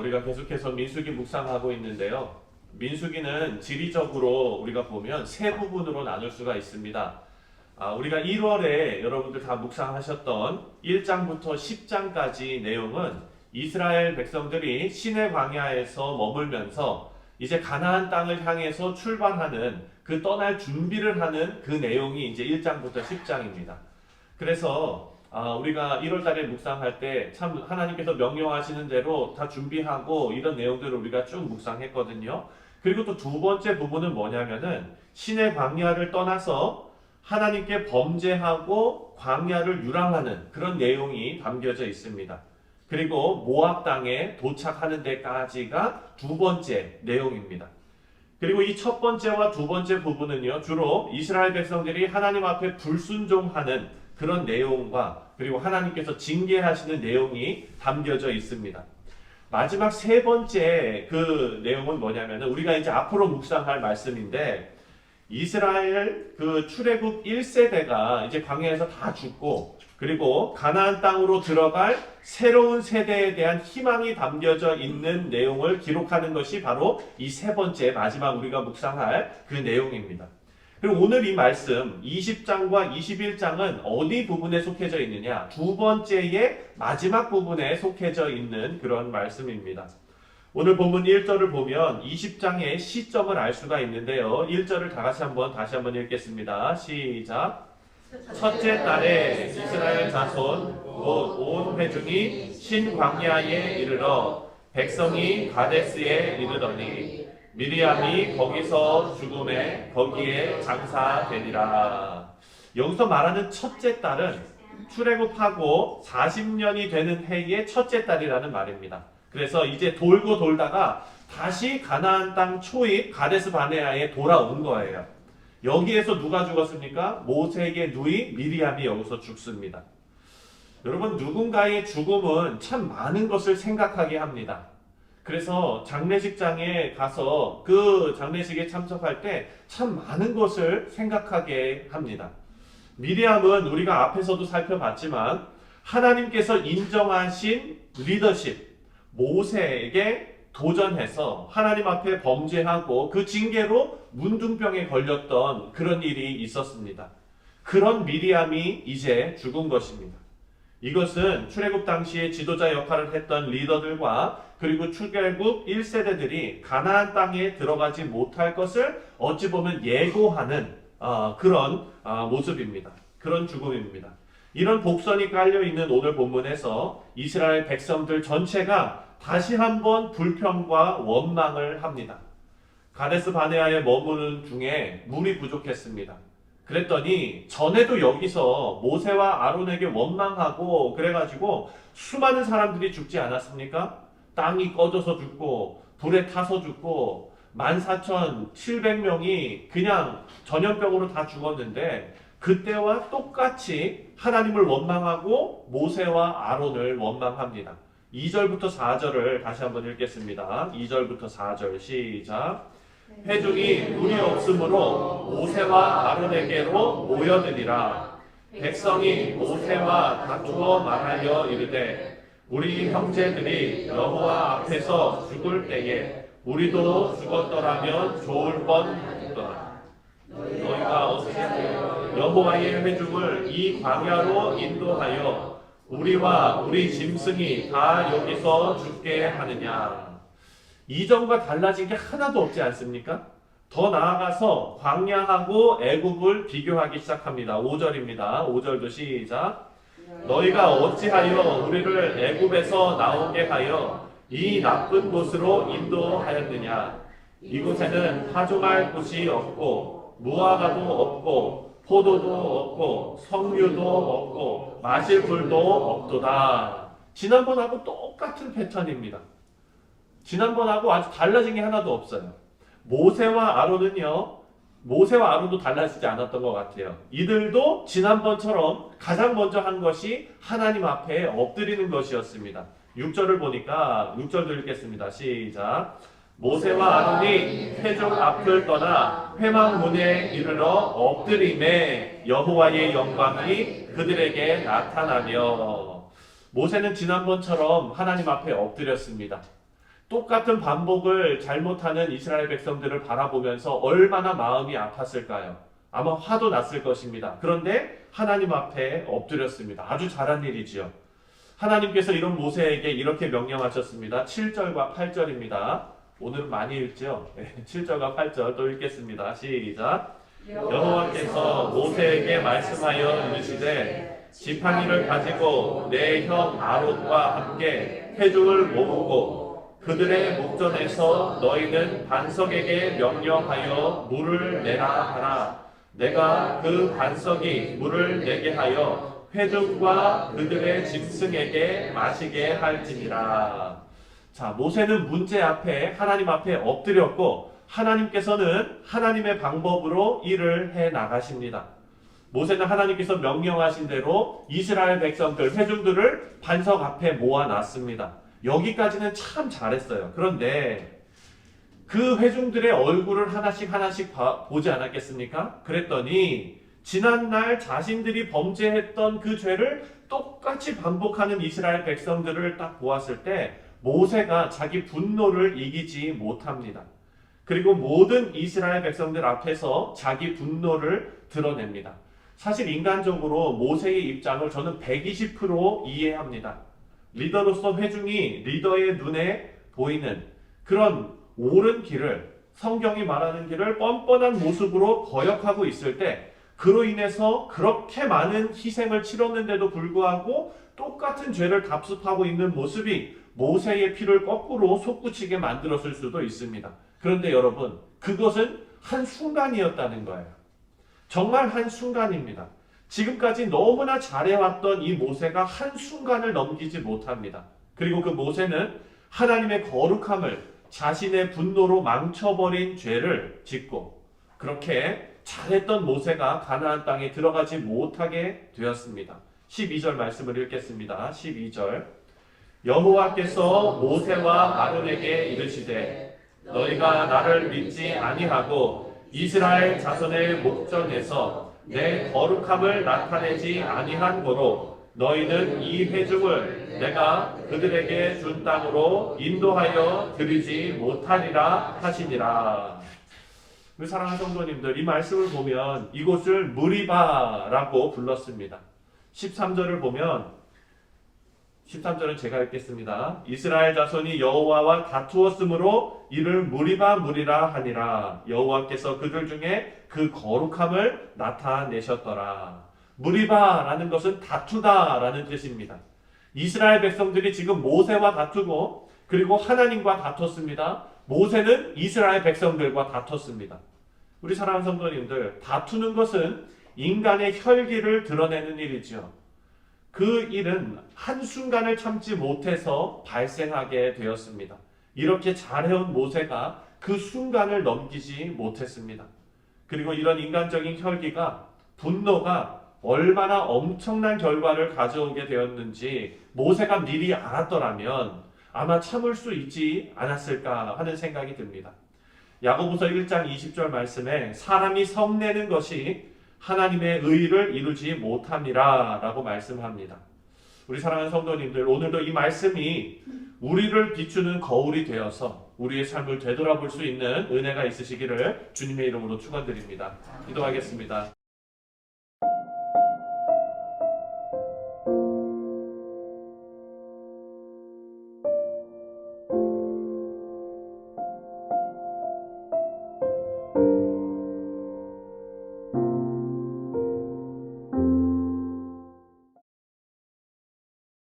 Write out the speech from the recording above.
우리가 계속해서 민수기 묵상하고 있는데요. 민수기는 지리적으로 우리가 보면 세 부분으로 나눌 수가 있습니다. 우리가 1월에 여러분들 다 묵상하셨던 1장부터 10장까지 내용은 이스라엘 백성들이 시내 광야에서 머물면서 이제 가나안 땅을 향해서 출발하는 그 떠날 준비를 하는 그 내용이 이제 1장부터 10장입니다. 그래서 우리가 1월 달에 묵상할 때 참 하나님께서 명령하시는 대로 다 준비하고 이런 내용들을 우리가 쭉 묵상했거든요. 그리고 또 두 번째 부분은 뭐냐면은 시내 광야를 떠나서 하나님께 범죄하고 광야를 유랑하는 그런 내용이 담겨져 있습니다. 그리고 모압 땅에 도착하는 데까지가 두 번째 내용입니다. 그리고 이 첫 번째와 두 번째 부분은요, 주로 이스라엘 백성들이 하나님 앞에 불순종하는 그런 내용과 그리고 하나님께서 징계하시는 내용이 담겨져 있습니다. 마지막 세 번째 그 내용은 뭐냐면 우리가 이제 앞으로 묵상할 말씀인데 이스라엘 그 출애굽 1세대가 이제 광야에서 다 죽고 그리고 가나안 땅으로 들어갈 새로운 세대에 대한 희망이 담겨져 있는 내용을 기록하는 것이 바로 이 세 번째 마지막 우리가 묵상할 그 내용입니다. 그리고 오늘 이 말씀 20장과 21장은 어디 부분에 속해져 있느냐? 두 번째의 마지막 부분에 속해져 있는 그런 말씀입니다. 오늘 본문 1절을 보면 20장의 시점을 알 수가 있는데요. 1절을 다시 한번 읽겠습니다. 시작. 첫째 달에 이스라엘 자손 곧 온 회중이 신광야에 이르러 백성이 가데스에 이르더니 미리암이 거기서 죽음에 거기에 장사되니라. 여기서 말하는 첫째 달은 출애굽하고 40년이 되는 해의 첫째 달이라는 말입니다. 그래서 이제 돌고 돌다가 다시 가나안 땅 초입 가데스 바네아에 돌아온 거예요. 여기에서 누가 죽었습니까? 모세에게 누이 미리암이 여기서 죽습니다. 여러분, 누군가의 죽음은 참 많은 것을 생각하게 합니다. 그래서 장례식장에 가서 그 장례식에 참석할 때 참 많은 것을 생각하게 합니다. 미리암은 우리가 앞에서도 살펴봤지만 하나님께서 인정하신 리더십, 모세에게 도전해서 하나님 앞에 범죄하고 그 징계로 문둥병에 걸렸던 그런 일이 있었습니다. 그런 미리암이 이제 죽은 것입니다. 이것은 출애굽 당시에 지도자 역할을 했던 리더들과 그리고 출애굽 1세대들이 가나안 땅에 들어가지 못할 것을 어찌 보면 예고하는 그런 모습입니다. 그런 죽음입니다. 이런 복선이 깔려있는 오늘 본문에서 이스라엘 백성들 전체가 다시 한번 불평과 원망을 합니다. 가데스 바네아에 머무는 중에 물이 부족했습니다. 그랬더니 전에도 여기서 모세와 아론에게 원망하고 그래가지고 수많은 사람들이 죽지 않았습니까? 땅이 꺼져서 죽고 불에 타서 죽고 14,700명이 그냥 전염병으로 다 죽었는데 그때와 똑같이 하나님을 원망하고 모세와 아론을 원망합니다. 2절부터 4절을 다시 한번 읽겠습니다. 2절부터 4절 시작. 회중이 물이 없으므로 모세와 아론에게로 모여드니라. 백성이 모세와 다투어 말하여 이르되 우리 형제들이 여호와 앞에서 죽을 때에 우리도 죽었더라면 좋을 뻔했더라. 너희가 어찌 여호와의 회중을 이 광야로 인도하여 우리와 우리 짐승이 다 여기서 죽게 하느냐. 이전과 달라진 게 하나도 없지 않습니까? 더 나아가서 광야하고 애굽을 비교하기 시작합니다. 5절입니다. 5절도 시작. 너희가 어찌하여 우리를 애굽에서 나오게 하여 이 나쁜 곳으로 인도하였느냐. 이곳에는 파종할 곳이 없고 무화과도 없고 포도도 없고 석류도 없고 마실 물도 없도다. 지난번하고 똑같은 패턴입니다. 지난번하고 아주 달라진 게 하나도 없어요. 모세와 아론도 달라지지 않았던 것 같아요. 이들도 지난번처럼 가장 먼저 한 것이 하나님 앞에 엎드리는 것이었습니다. 6절을 보니까 6절도 읽겠습니다. 시작. 모세와 아론이 회중 앞을 떠나 회막문에 이르러 엎드림에 여호와의 영광이 그들에게 나타나며. 모세는 지난번처럼 하나님 앞에 엎드렸습니다. 똑같은 반복을 잘못하는 이스라엘 백성들을 바라보면서 얼마나 마음이 아팠을까요? 아마 화도 났을 것입니다. 그런데 하나님 앞에 엎드렸습니다. 아주 잘한 일이지요. 하나님께서 이런 모세에게 이렇게 명령하셨습니다. 7절과 8절입니다. 오늘은 많이 읽죠? 7절과 8절 또 읽겠습니다. 시작. 여호와께서 모세에게 말씀하여 이르시되 지팡이를 가지고 내 형 아론과 함께 회중을 모으고 그들의 목전에서 너희는 반석에게 명령하여 물을 내라 하라. 내가 그 반석이 물을 내게 하여 회중과 그들의 짐승에게 마시게 할지니라. 자, 모세는 문제 앞에 하나님 앞에 엎드렸고 하나님께서는 하나님의 방법으로 일을 해 나가십니다. 모세는 하나님께서 명령하신 대로 이스라엘 백성들, 회중들을 반석 앞에 모아놨습니다. 여기까지는 참 잘했어요. 그런데 그 회중들의 얼굴을 하나씩 보지 않았겠습니까? 그랬더니 지난날 자신들이 범죄했던 그 죄를 똑같이 반복하는 이스라엘 백성들을 딱 보았을 때 모세가 자기 분노를 이기지 못합니다. 그리고 모든 이스라엘 백성들 앞에서 자기 분노를 드러냅니다. 사실 인간적으로 모세의 입장을 저는 120% 이해합니다. 리더로서 회중이 리더의 눈에 보이는 그런 옳은 길을, 성경이 말하는 길을 뻔뻔한 모습으로 거역하고 있을 때 그로 인해서 그렇게 많은 희생을 치렀는데도 불구하고 똑같은 죄를 답습하고 있는 모습이 모세의 피를 거꾸로 솟구치게 만들었을 수도 있습니다. 그런데 여러분, 그것은 한순간이었다는 거예요. 정말 한순간입니다. 지금까지 너무나 잘해왔던 이 모세가 한순간을 넘기지 못합니다. 그리고 그 모세는 하나님의 거룩함을 자신의 분노로 망쳐버린 죄를 짓고 그렇게 잘했던 모세가 가나안 땅에 들어가지 못하게 되었습니다. 12절 말씀을 읽겠습니다. 12절 여호와께서 모세와 아론에게 이르시되 너희가 나를 믿지 아니하고 이스라엘 자손의 목전에서 내 거룩함을 나타내지 아니한 고로 너희는 이 회중을 내가 그들에게 준 땅으로 인도하여 드리지 못하리라 하시니라. 우리 사랑하는 성도님들, 이 말씀을 보면 이곳을 무리바라고 불렀습니다. 13절을 보면 13절은 제가 읽겠습니다. 이스라엘 자손이 여호와와 다투었으므로 이를 무리라 하니라. 여호와께서 그들 중에 그 거룩함을 나타내셨더라. 무리바라는 것은 다투다라는 뜻입니다. 이스라엘 백성들이 지금 모세와 다투고 그리고 하나님과 다퉜습니다. 모세는 이스라엘 백성들과 다퉜습니다. 우리 사랑하는 성도님들, 다투는 것은 인간의 혈기를 드러내는 일이죠. 그 일은 한순간을 참지 못해서 발생하게 되었습니다. 이렇게 잘해온 모세가 그 순간을 넘기지 못했습니다. 그리고 이런 인간적인 혈기가, 분노가 얼마나 엄청난 결과를 가져오게 되었는지 모세가 미리 알았더라면 아마 참을 수 있지 않았을까 하는 생각이 듭니다. 야고보서 1장 20절 말씀에 사람이 성내는 것이 하나님의 의를 이루지 못함이라 라고 말씀합니다. 우리 사랑하는 성도님들, 오늘도 이 말씀이 우리를 비추는 거울이 되어서 우리의 삶을 되돌아볼 수 있는 은혜가 있으시기를 주님의 이름으로 축원드립니다. 기도하겠습니다.